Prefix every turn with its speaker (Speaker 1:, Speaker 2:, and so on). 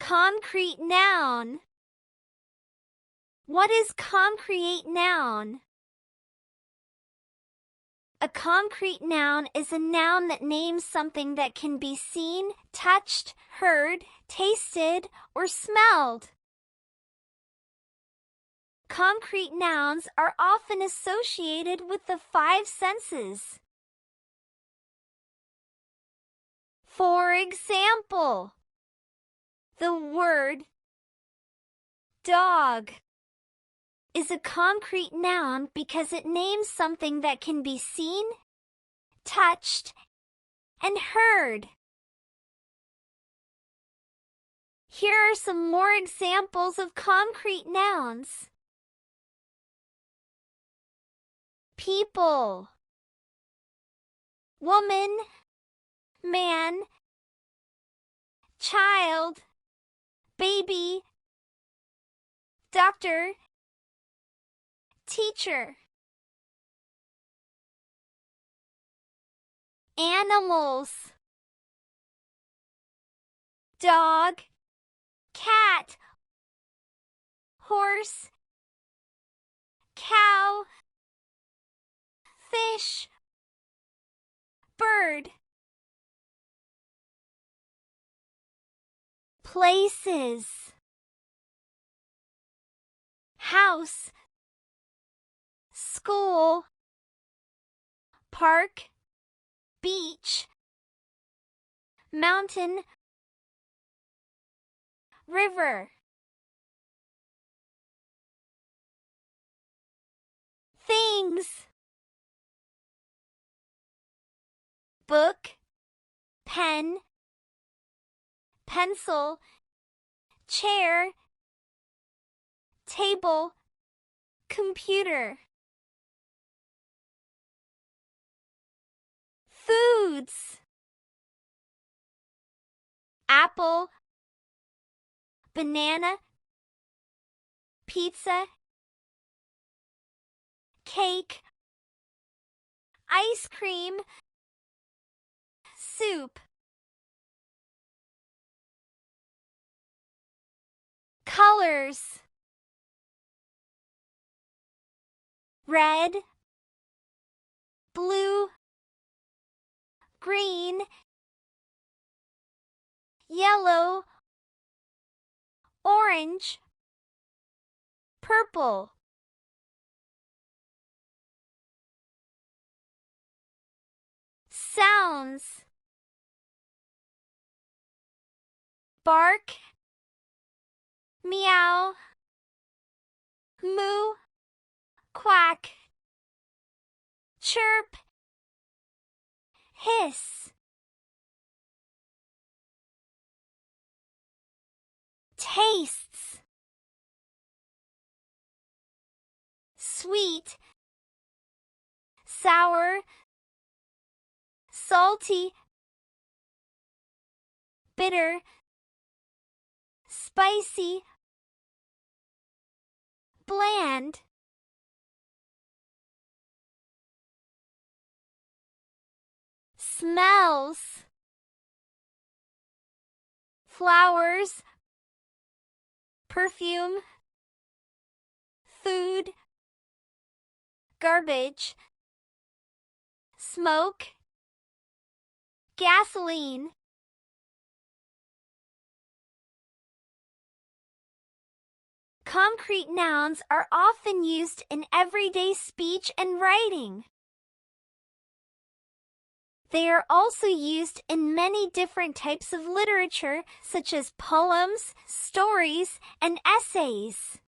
Speaker 1: Concrete noun. What is concrete noun? A concrete noun is a noun that names something that can be seen, touched, heard, tasted, or smelled. Concrete nouns are often associated with the five senses. For example, the word dog is a concrete noun because it names something that can be seen, touched, and heard. Here are some more examples of concrete nouns. People, woman, man, child, baby, doctor, teacher. Animals, dog, cat, horse, cow, fish, bird. Places, house, school, park, beach, mountain, river. Things, book, pen, pencil, chair, table, computer. Foods, apple, banana, pizza, cake, ice cream, soup. Colors, red, blue, green, yellow, orange, purple. Sounds, bark, meow, moo, quack, chirp, hiss. Tastes, sweet, sour, salty, bitter, spicy, bland. Smells, flowers, perfume, food, garbage, smoke, gasoline. Concrete nouns are often used in everyday speech and writing. They are also used in many different types of literature, such as poems, stories, and essays.